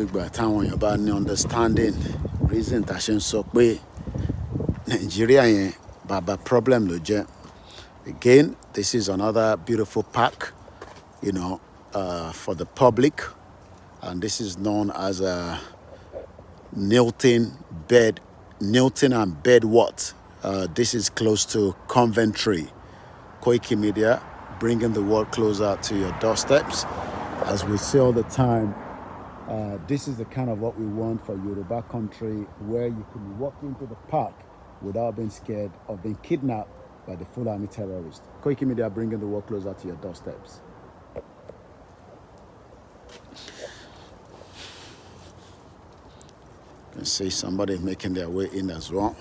dìgbà táwọn èèyàn bá ní understanding reason tá a ṣe ń sọ pé Nàìjíríà yẹn bàbá problem ló jẹ́. Again, this is another beautiful park, for the public, and this is known as Nilton and Bedworth. This is close to Coventry. Koiki Media, bringing the world closer to your doorsteps. As we say all the time, this is the kind of what we want for Yoruba country, where you can walk into the park without being scared of being kidnapped by the Fulani terrorists. Koiki Media, bringing the world closer to your doorsteps. You can see somebody making their way in as well.